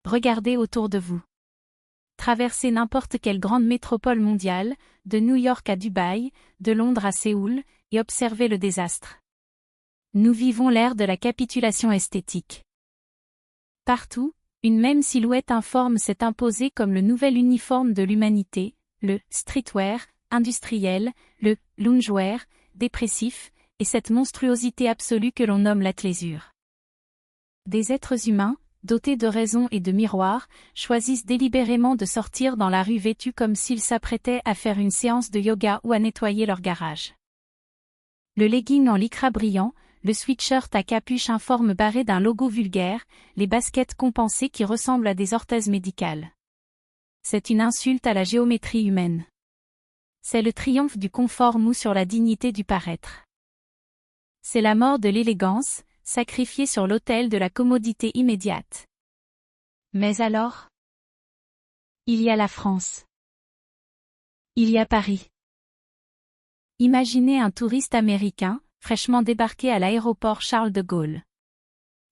regardez autour de vous. Traversez n'importe quelle grande métropole mondiale, de New York à Dubaï, de Londres à Séoul, et observez le désastre. Nous vivons l'ère de la capitulation esthétique. Partout, une même silhouette informe s'est imposée comme le nouvel uniforme de l'humanité, le streetwear, industriel, le loungewear, dépressif, et cette monstruosité absolue que l'on nomme l'athléisure. Des êtres humains, dotés de raison et de miroir, choisissent délibérément de sortir dans la rue vêtus comme s'ils s'apprêtaient à faire une séance de yoga ou à nettoyer leur garage. Le legging en lycra brillant, le sweatshirt à capuche informe barré d'un logo vulgaire, les baskets compensées qui ressemblent à des orthèses médicales. C'est une insulte à la géométrie humaine. C'est le triomphe du confort mou sur la dignité du paraître. C'est la mort de l'élégance, sacrifiée sur l'autel de la commodité immédiate. Mais alors? Il y a la France. Il y a Paris. Imaginez un touriste américain, fraîchement débarqué à l'aéroport Charles de Gaulle.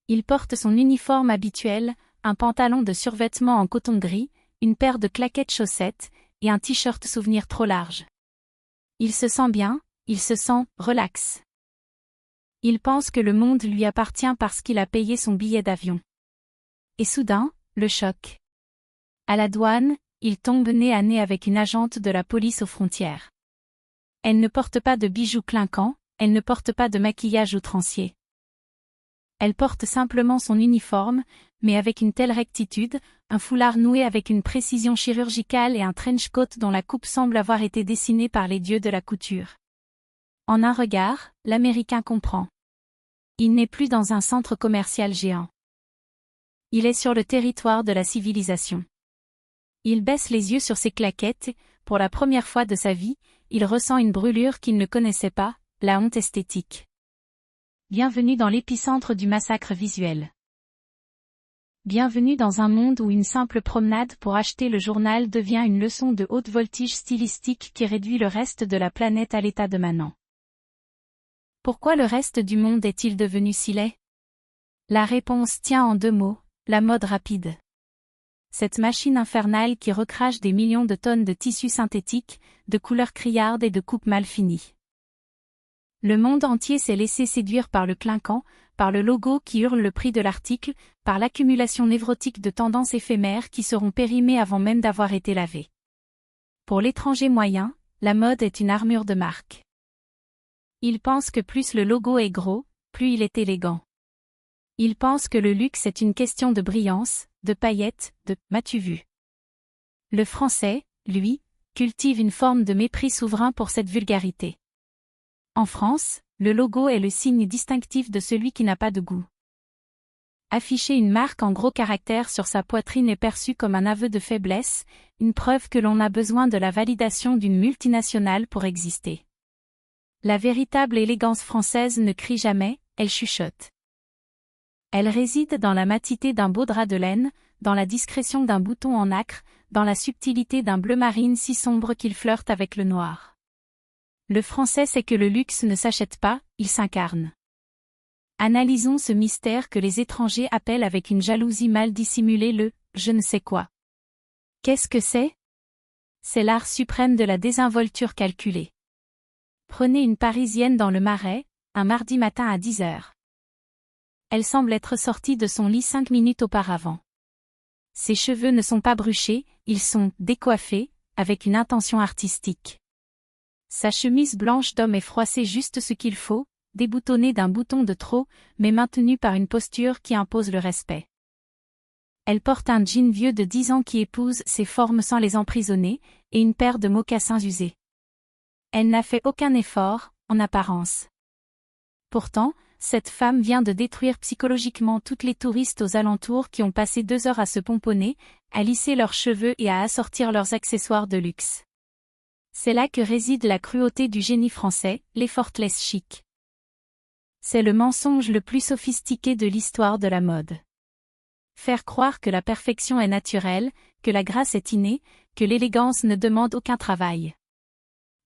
Il porte son uniforme habituel, un pantalon de survêtement en coton gris, une paire de claquettes chaussettes, et un t-shirt souvenir trop large. Il se sent bien, il se sent relax. Il pense que le monde lui appartient parce qu'il a payé son billet d'avion. Et soudain, le choc. À la douane, il tombe nez à nez avec une agente de la police aux frontières. Elle ne porte pas de bijoux clinquants, elle ne porte pas de maquillage outrancier. Elle porte simplement son uniforme, mais avec une telle rectitude, un foulard noué avec une précision chirurgicale et un trench coat dont la coupe semble avoir été dessinée par les dieux de la couture. En un regard, l'Américain comprend. Il n'est plus dans un centre commercial géant. Il est sur le territoire de la civilisation. Il baisse les yeux sur ses claquettes et, pour la première fois de sa vie, il ressent une brûlure qu'il ne connaissait pas, la honte esthétique. Bienvenue dans l'épicentre du massacre visuel. Bienvenue dans un monde où une simple promenade pour acheter le journal devient une leçon de haute voltige stylistique qui réduit le reste de la planète à l'état de manant. Pourquoi le reste du monde est-il devenu si laid? La réponse tient en deux mots, la mode rapide. Cette machine infernale qui recrache des millions de tonnes de tissus synthétiques, de couleurs criardes et de coupes mal finies. Le monde entier s'est laissé séduire par le clinquant, par le logo qui hurle le prix de l'article, par l'accumulation névrotique de tendances éphémères qui seront périmées avant même d'avoir été lavées. Pour l'étranger moyen, la mode est une armure de marque. Il pense que plus le logo est gros, plus il est élégant. Il pense que le luxe est une question de brillance, de paillettes, de « m'as-tu vu ». Le Français, lui, cultive une forme de mépris souverain pour cette vulgarité. En France, le logo est le signe distinctif de celui qui n'a pas de goût. Afficher une marque en gros caractères sur sa poitrine est perçu comme un aveu de faiblesse, une preuve que l'on a besoin de la validation d'une multinationale pour exister. La véritable élégance française ne crie jamais, elle chuchote. Elle réside dans la matité d'un beau drap de laine, dans la discrétion d'un bouton en nacre, dans la subtilité d'un bleu marine si sombre qu'il flirte avec le noir. Le français sait que le luxe ne s'achète pas, il s'incarne. Analysons ce mystère que les étrangers appellent avec une jalousie mal dissimulée le « je ne sais quoi ». Qu'est-ce que c'est? C'est l'art suprême de la désinvolture calculée. Prenez une Parisienne dans le Marais, un mardi matin à 10h. Elle semble être sortie de son lit 5 minutes auparavant. Ses cheveux ne sont pas bruchés, ils sont décoiffés, avec une intention artistique. Sa chemise blanche d'homme est froissée juste ce qu'il faut, déboutonnée d'un bouton de trop, mais maintenue par une posture qui impose le respect. Elle porte un jean vieux de 10 ans qui épouse ses formes sans les emprisonner, et une paire de mocassins usés. Elle n'a fait aucun effort, en apparence. Pourtant, cette femme vient de détruire psychologiquement toutes les touristes aux alentours qui ont passé 2 heures à se pomponner, à lisser leurs cheveux et à assortir leurs accessoires de luxe. C'est là que réside la cruauté du génie français, l'effortless chic. C'est le mensonge le plus sophistiqué de l'histoire de la mode. Faire croire que la perfection est naturelle, que la grâce est innée, que l'élégance ne demande aucun travail.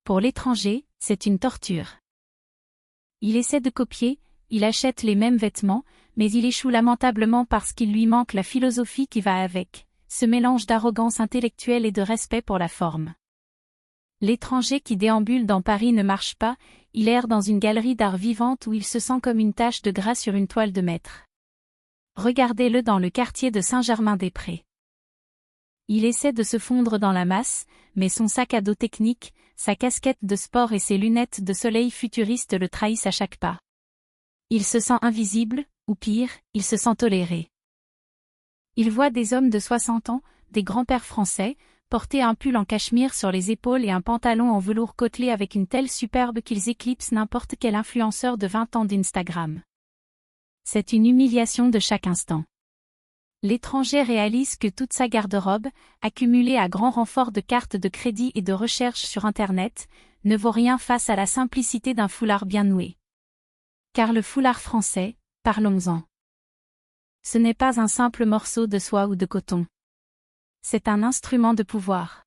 Pour l'étranger, c'est une torture. Il essaie de copier, il achète les mêmes vêtements, mais il échoue lamentablement parce qu'il lui manque la philosophie qui va avec, ce mélange d'arrogance intellectuelle et de respect pour la forme. L'étranger qui déambule dans Paris ne marche pas, il erre dans une galerie d'art vivante où il se sent comme une tache de gras sur une toile de maître. Regardez-le dans le quartier de Saint-Germain-des-Prés. Il essaie de se fondre dans la masse, mais son sac à dos technique, sa casquette de sport et ses lunettes de soleil futuristes le trahissent à chaque pas. Il se sent invisible, ou pire, il se sent toléré. Il voit des hommes de 60 ans, des grands-pères français, porter un pull en cachemire sur les épaules et un pantalon en velours côtelé avec une telle superbe qu'ils éclipsent n'importe quel influenceur de 20 ans d'Instagram. C'est une humiliation de chaque instant. L'étranger réalise que toute sa garde-robe, accumulée à grand renfort de cartes de crédit et de recherche sur Internet, ne vaut rien face à la simplicité d'un foulard bien noué. Car le foulard français, parlons-en. Ce n'est pas un simple morceau de soie ou de coton. C'est un instrument de pouvoir.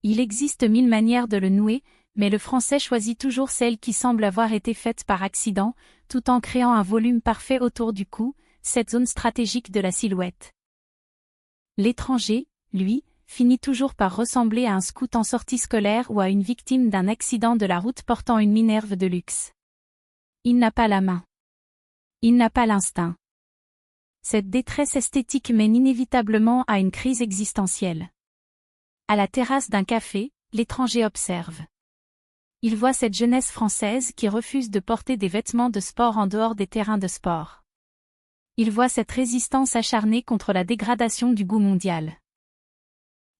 Il existe 1000 manières de le nouer, mais le français choisit toujours celle qui semble avoir été faite par accident, tout en créant un volume parfait autour du cou, cette zone stratégique de la silhouette. L'étranger, lui, finit toujours par ressembler à un scout en sortie scolaire ou à une victime d'un accident de la route portant une Minerve de luxe. Il n'a pas la main. Il n'a pas l'instinct. Cette détresse esthétique mène inévitablement à une crise existentielle. À la terrasse d'un café, l'étranger observe. Il voit cette jeunesse française qui refuse de porter des vêtements de sport en dehors des terrains de sport. Il voit cette résistance acharnée contre la dégradation du goût mondial.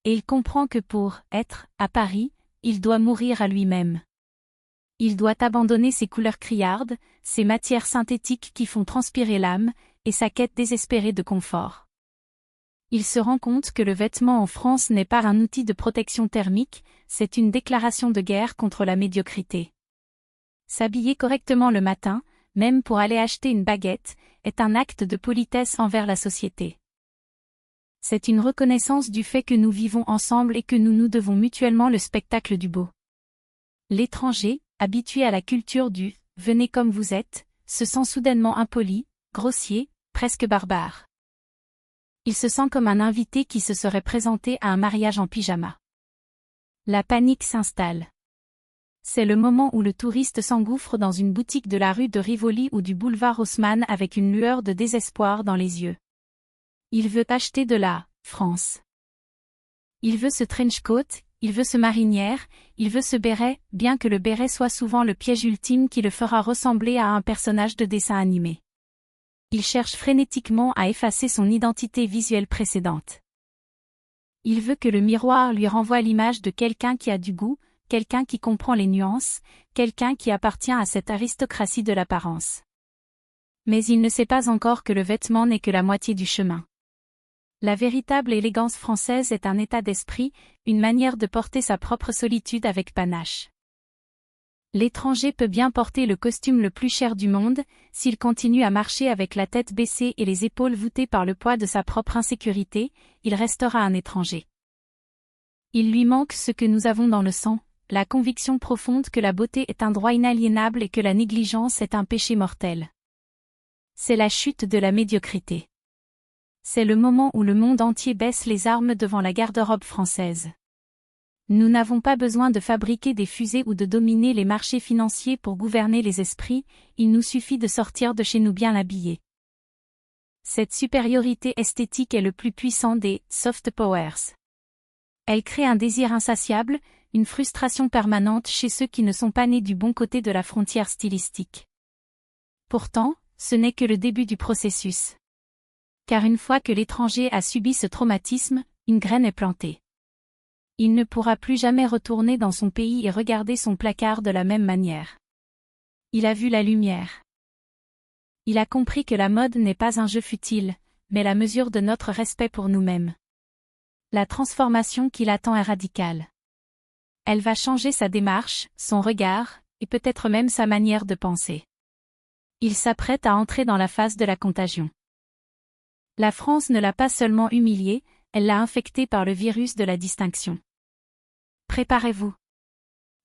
Et il comprend que pour être à Paris, il doit mourir à lui-même. Il doit abandonner ses couleurs criardes, ses matières synthétiques qui font transpirer l'âme, et sa quête désespérée de confort. Il se rend compte que le vêtement en France n'est pas un outil de protection thermique, c'est une déclaration de guerre contre la médiocrité. S'habiller correctement le matin, même pour aller acheter une baguette, est un acte de politesse envers la société. C'est une reconnaissance du fait que nous vivons ensemble et que nous nous devons mutuellement le spectacle du beau. L'étranger, habitué à la culture du « venez comme vous êtes », se sent soudainement impoli, grossier, presque barbare. Il se sent comme un invité qui se serait présenté à un mariage en pyjama. La panique s'installe. C'est le moment où le touriste s'engouffre dans une boutique de la rue de Rivoli ou du boulevard Haussmann avec une lueur de désespoir dans les yeux. Il veut acheter de la France. Il veut ce trench coat, il veut ce marinière, il veut ce béret, bien que le béret soit souvent le piège ultime qui le fera ressembler à un personnage de dessin animé. Il cherche frénétiquement à effacer son identité visuelle précédente. Il veut que le miroir lui renvoie l'image de quelqu'un qui a du goût, quelqu'un qui comprend les nuances, quelqu'un qui appartient à cette aristocratie de l'apparence. Mais il ne sait pas encore que le vêtement n'est que la moitié du chemin. La véritable élégance française est un état d'esprit, une manière de porter sa propre solitude avec panache. L'étranger peut bien porter le costume le plus cher du monde, s'il continue à marcher avec la tête baissée et les épaules voûtées par le poids de sa propre insécurité, il restera un étranger. Il lui manque ce que nous avons dans le sang, la conviction profonde que la beauté est un droit inaliénable et que la négligence est un péché mortel. C'est la chute de la médiocrité. C'est le moment où le monde entier baisse les armes devant la garde-robe française. Nous n'avons pas besoin de fabriquer des fusées ou de dominer les marchés financiers pour gouverner les esprits, il nous suffit de sortir de chez nous bien habillés. Cette supériorité esthétique est le plus puissant des « soft powers ». Elle crée un désir insatiable, une frustration permanente chez ceux qui ne sont pas nés du bon côté de la frontière stylistique. Pourtant, ce n'est que le début du processus. Car une fois que l'étranger a subi ce traumatisme, une graine est plantée. Il ne pourra plus jamais retourner dans son pays et regarder son placard de la même manière. Il a vu la lumière. Il a compris que la mode n'est pas un jeu futile, mais la mesure de notre respect pour nous-mêmes. La transformation qui l'attend est radicale. Elle va changer sa démarche, son regard, et peut-être même sa manière de penser. Il s'apprête à entrer dans la phase de la contagion. La France ne l'a pas seulement humilié, elle l'a infecté par le virus de la distinction. Préparez-vous.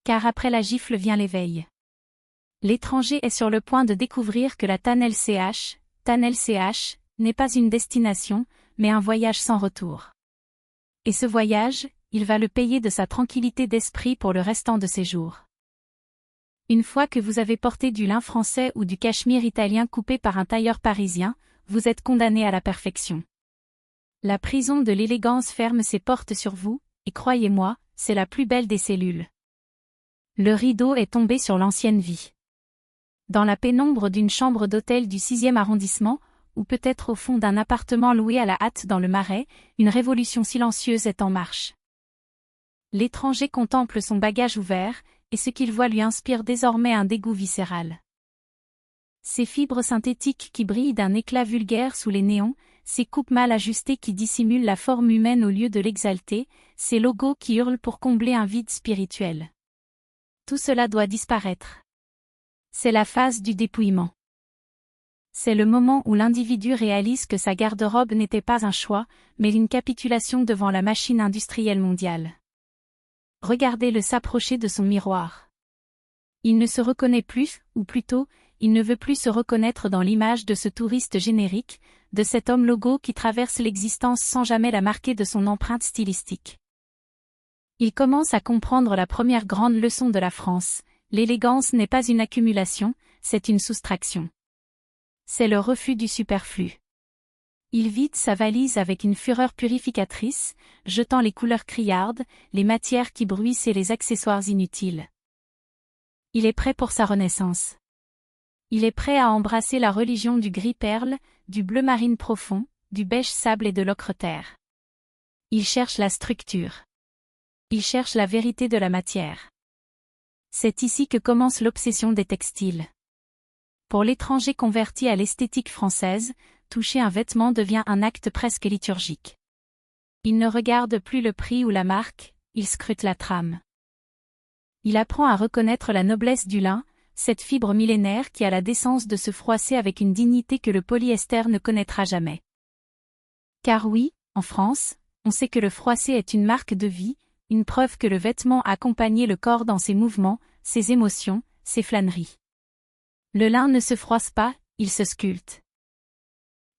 Car après la gifle vient l'éveil. L'étranger est sur le point de découvrir que la TAN-LCH n'est pas une destination, mais un voyage sans retour. Et ce voyage, il va le payer de sa tranquillité d'esprit pour le restant de ses jours. Une fois que vous avez porté du lin français ou du cachemire italien coupé par un tailleur parisien, vous êtes condamné à la perfection. La prison de l'élégance ferme ses portes sur vous, et croyez-moi, c'est la plus belle des cellules. Le rideau est tombé sur l'ancienne vie. Dans la pénombre d'une chambre d'hôtel du 6e arrondissement, ou peut-être au fond d'un appartement loué à la hâte dans le Marais, une révolution silencieuse est en marche. L'étranger contemple son bagage ouvert, et ce qu'il voit lui inspire désormais un dégoût viscéral. Ces fibres synthétiques qui brillent d'un éclat vulgaire sous les néons, ces coupes mal ajustées qui dissimulent la forme humaine au lieu de l'exalter, ces logos qui hurlent pour combler un vide spirituel. Tout cela doit disparaître. C'est la phase du dépouillement. C'est le moment où l'individu réalise que sa garde-robe n'était pas un choix, mais une capitulation devant la machine industrielle mondiale. Regardez-le s'approcher de son miroir. Il ne se reconnaît plus, ou plutôt, il ne veut plus se reconnaître dans l'image de ce touriste générique, de cet homme logo qui traverse l'existence sans jamais la marquer de son empreinte stylistique. Il commence à comprendre la première grande leçon de la France, l'élégance n'est pas une accumulation, c'est une soustraction. C'est le refus du superflu. Il vide sa valise avec une fureur purificatrice, jetant les couleurs criardes, les matières qui bruissent et les accessoires inutiles. Il est prêt pour sa renaissance. Il est prêt à embrasser la religion du gris perle, du bleu marine profond, du beige sable et de l'ocre terre. Il cherche la structure. Il cherche la vérité de la matière. C'est ici que commence l'obsession des textiles. Pour l'étranger converti à l'esthétique française, toucher un vêtement devient un acte presque liturgique. Il ne regarde plus le prix ou la marque, il scrute la trame. Il apprend à reconnaître la noblesse du lin, cette fibre millénaire qui a la décence de se froisser avec une dignité que le polyester ne connaîtra jamais. Car oui, en France, on sait que le froissé est une marque de vie, une preuve que le vêtement a accompagné le corps dans ses mouvements, ses émotions, ses flâneries. Le lin ne se froisse pas, il se sculpte.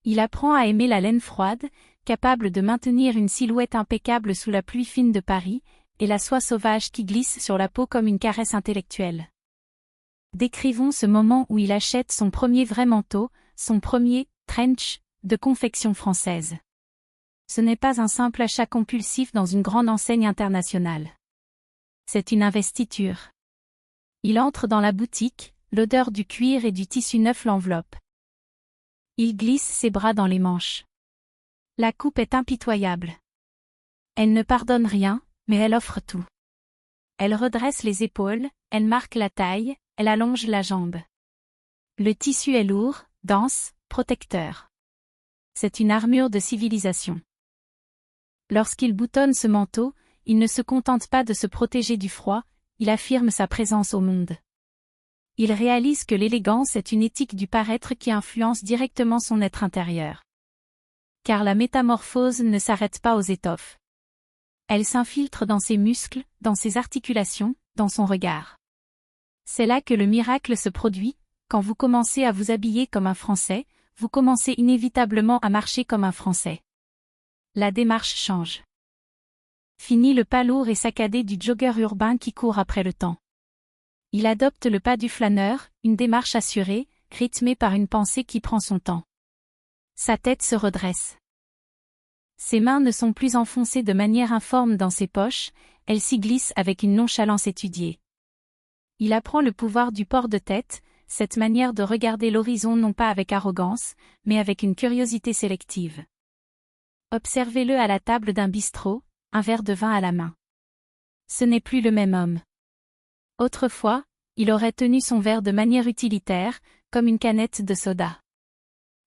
Il apprend à aimer la laine froide, capable de maintenir une silhouette impeccable sous la pluie fine de Paris, et la soie sauvage qui glisse sur la peau comme une caresse intellectuelle. Décrivons ce moment où il achète son premier vrai manteau, son premier « trench » de confection française. Ce n'est pas un simple achat compulsif dans une grande enseigne internationale. C'est une investiture. Il entre dans la boutique, l'odeur du cuir et du tissu neuf l'enveloppe. Il glisse ses bras dans les manches. La coupe est impitoyable. Elle ne pardonne rien, mais elle offre tout. Elle redresse les épaules, elle marque la taille, elle allonge la jambe. Le tissu est lourd, dense, protecteur. C'est une armure de civilisation. Lorsqu'il boutonne ce manteau, il ne se contente pas de se protéger du froid, il affirme sa présence au monde. Il réalise que l'élégance est une éthique du paraître qui influence directement son être intérieur. Car la métamorphose ne s'arrête pas aux étoffes. Elle s'infiltre dans ses muscles, dans ses articulations, dans son regard. C'est là que le miracle se produit, quand vous commencez à vous habiller comme un Français, vous commencez inévitablement à marcher comme un Français. La démarche change. Fini le pas lourd et saccadé du jogger urbain qui court après le temps. Il adopte le pas du flâneur, une démarche assurée, rythmée par une pensée qui prend son temps. Sa tête se redresse. Ses mains ne sont plus enfoncées de manière informe dans ses poches, elles s'y glissent avec une nonchalance étudiée. Il apprend le pouvoir du port de tête, cette manière de regarder l'horizon non pas avec arrogance, mais avec une curiosité sélective. Observez-le à la table d'un bistrot, un verre de vin à la main. Ce n'est plus le même homme. Autrefois, il aurait tenu son verre de manière utilitaire, comme une canette de soda.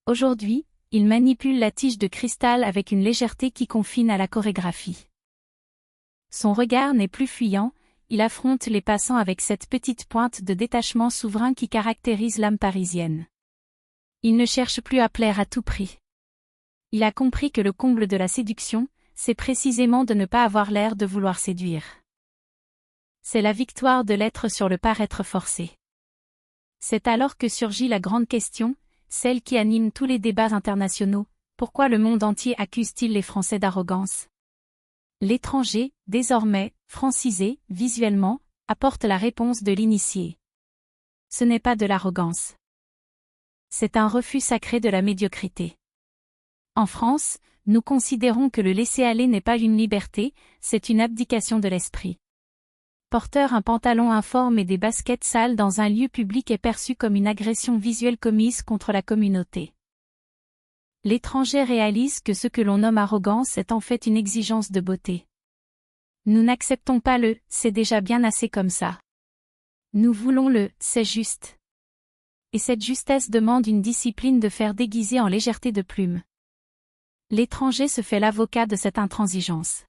Aujourd'hui, il manipule la tige de cristal avec une légèreté qui confine à la chorégraphie. Son regard n'est plus fuyant, il affronte les passants avec cette petite pointe de détachement souverain qui caractérise l'âme parisienne. Il ne cherche plus à plaire à tout prix. Il a compris que le comble de la séduction, c'est précisément de ne pas avoir l'air de vouloir séduire. C'est la victoire de l'être sur le paraître forcé. C'est alors que surgit la grande question, celle qui anime tous les débats internationaux. Pourquoi le monde entier accuse-t-il les Français d'arrogance? L'étranger, désormais, francisé, visuellement, apporte la réponse de l'initié. Ce n'est pas de l'arrogance. C'est un refus sacré de la médiocrité. En France, nous considérons que le laisser-aller n'est pas une liberté, c'est une abdication de l'esprit. Porteur un pantalon informe et des baskets sales dans un lieu public est perçu comme une agression visuelle commise contre la communauté. L'étranger réalise que ce que l'on nomme arrogance est en fait une exigence de beauté. Nous n'acceptons pas le « c'est déjà bien assez comme ça ». Nous voulons le « c'est juste ». Et cette justesse demande une discipline de fer déguisée en légèreté de plume. L'étranger se fait l'avocat de cette intransigeance.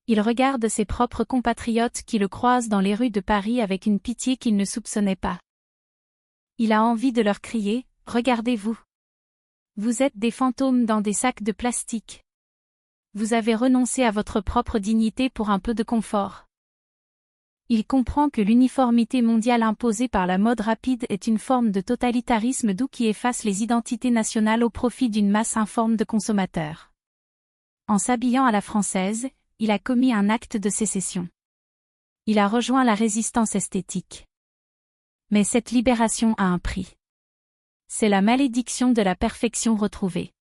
Il regarde ses propres compatriotes qui le croisent dans les rues de Paris avec une pitié qu'il ne soupçonnait pas. Il a envie de leur crier « Regardez-vous ! Vous êtes des fantômes dans des sacs de plastique. Vous avez renoncé à votre propre dignité pour un peu de confort. » Il comprend que l'uniformité mondiale imposée par la mode rapide est une forme de totalitarisme doux qui efface les identités nationales au profit d'une masse informe de consommateurs. En s'habillant à la française, il a commis un acte de sécession. Il a rejoint la résistance esthétique. Mais cette libération a un prix. C'est la malédiction de la perfection retrouvée.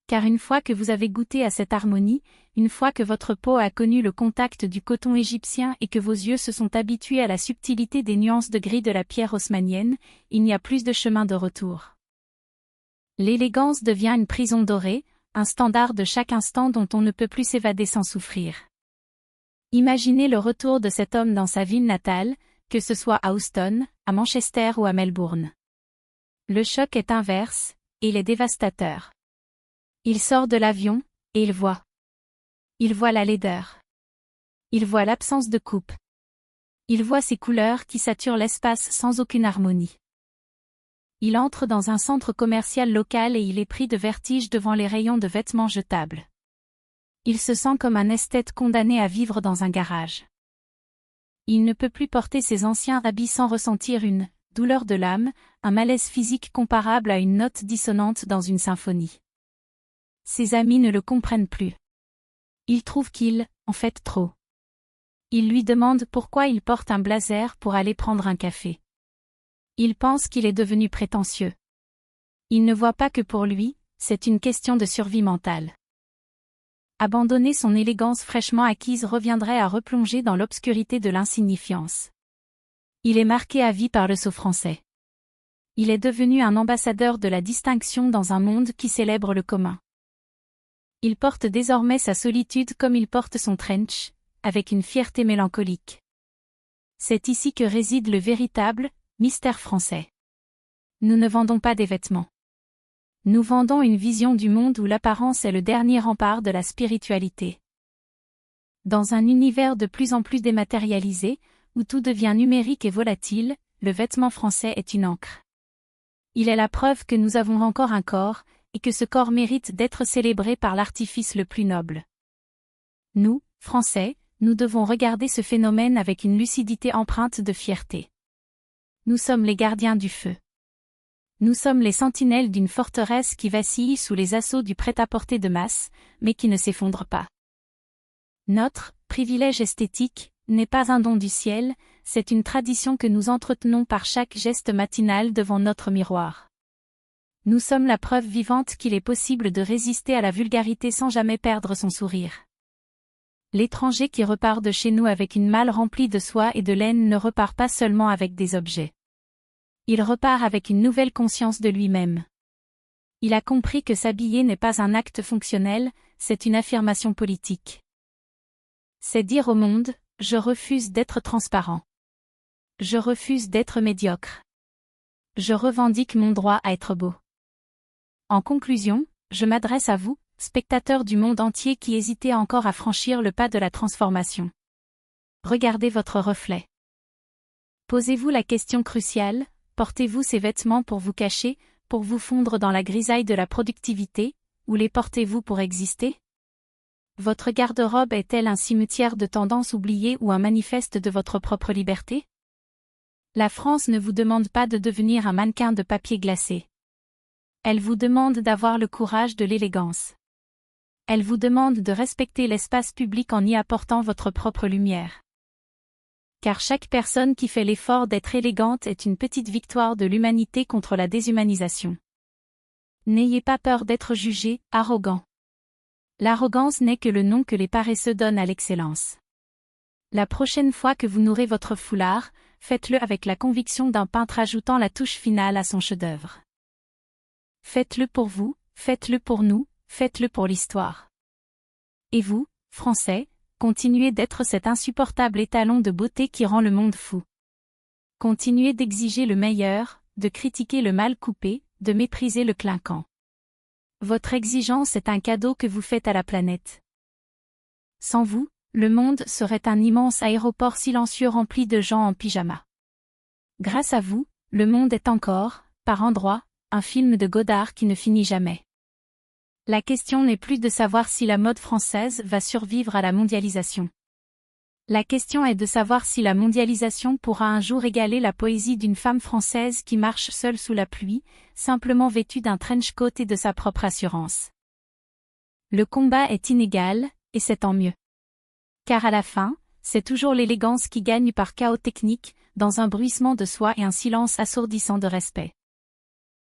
Car une fois que vous avez goûté à cette harmonie, une fois que votre peau a connu le contact du coton égyptien et que vos yeux se sont habitués à la subtilité des nuances de gris de la pierre haussmannienne, il n'y a plus de chemin de retour. L'élégance devient une prison dorée, un standard de chaque instant dont on ne peut plus s'évader sans souffrir. Imaginez le retour de cet homme dans sa ville natale, que ce soit à Houston, à Manchester ou à Melbourne. Le choc est inverse, et il est dévastateur. Il sort de l'avion, et il voit. Il voit la laideur. Il voit l'absence de coupe. Il voit ces couleurs qui saturent l'espace sans aucune harmonie. Il entre dans un centre commercial local et il est pris de vertige devant les rayons de vêtements jetables. Il se sent comme un esthète condamné à vivre dans un garage. Il ne peut plus porter ses anciens habits sans ressentir une douleur de l'âme, un malaise physique comparable à une note dissonante dans une symphonie. Ses amis ne le comprennent plus. Ils trouvent qu'il en fait trop. Ils lui demandent pourquoi il porte un blazer pour aller prendre un café. Il pense qu'il est devenu prétentieux. Il ne voit pas que pour lui, c'est une question de survie mentale. Abandonner son élégance fraîchement acquise reviendrait à replonger dans l'obscurité de l'insignifiance. Il est marqué à vie par le sceau français. Il est devenu un ambassadeur de la distinction dans un monde qui célèbre le commun. Il porte désormais sa solitude comme il porte son trench, avec une fierté mélancolique. C'est ici que réside le véritable mystère français. Nous ne vendons pas des vêtements. Nous vendons une vision du monde où l'apparence est le dernier rempart de la spiritualité. Dans un univers de plus en plus dématérialisé, où tout devient numérique et volatile, le vêtement français est une encre. Il est la preuve que nous avons encore un corps, et que ce corps mérite d'être célébré par l'artifice le plus noble. Nous, Français, nous devons regarder ce phénomène avec une lucidité empreinte de fierté. Nous sommes les gardiens du feu. Nous sommes les sentinelles d'une forteresse qui vacille sous les assauts du prêt-à-porter de masse, mais qui ne s'effondre pas. Notre privilège esthétique n'est pas un don du ciel, c'est une tradition que nous entretenons par chaque geste matinal devant notre miroir. Nous sommes la preuve vivante qu'il est possible de résister à la vulgarité sans jamais perdre son sourire. L'étranger qui repart de chez nous avec une malle remplie de soie et de laine ne repart pas seulement avec des objets. Il repart avec une nouvelle conscience de lui-même. Il a compris que s'habiller n'est pas un acte fonctionnel, c'est une affirmation politique. C'est dire au monde, je refuse d'être transparent. Je refuse d'être médiocre. Je revendique mon droit à être beau. En conclusion, je m'adresse à vous, spectateurs du monde entier qui hésitez encore à franchir le pas de la transformation. Regardez votre reflet. Posez-vous la question cruciale, portez-vous ces vêtements pour vous cacher, pour vous fondre dans la grisaille de la productivité, ou les portez-vous pour exister? Votre garde-robe est-elle un cimetière de tendances oubliées ou un manifeste de votre propre liberté? La France ne vous demande pas de devenir un mannequin de papier glacé. Elle vous demande d'avoir le courage de l'élégance. Elle vous demande de respecter l'espace public en y apportant votre propre lumière. Car chaque personne qui fait l'effort d'être élégante est une petite victoire de l'humanité contre la déshumanisation. N'ayez pas peur d'être jugé, arrogant. L'arrogance n'est que le nom que les paresseux donnent à l'excellence. La prochaine fois que vous nourrez votre foulard, faites-le avec la conviction d'un peintre ajoutant la touche finale à son chef-d'œuvre. Faites-le pour vous, faites-le pour nous, faites-le pour l'histoire. Et vous, Français, continuez d'être cet insupportable étalon de beauté qui rend le monde fou. Continuez d'exiger le meilleur, de critiquer le mal coupé, de mépriser le clinquant. Votre exigence est un cadeau que vous faites à la planète. Sans vous, le monde serait un immense aéroport silencieux rempli de gens en pyjama. Grâce à vous, le monde est encore, par endroits, un film de Godard qui ne finit jamais. La question n'est plus de savoir si la mode française va survivre à la mondialisation. La question est de savoir si la mondialisation pourra un jour égaler la poésie d'une femme française qui marche seule sous la pluie, simplement vêtue d'un trench coat et de sa propre assurance. Le combat est inégal, et c'est tant mieux. Car à la fin, c'est toujours l'élégance qui gagne par chaos technique, dans un bruissement de soie et un silence assourdissant de respect.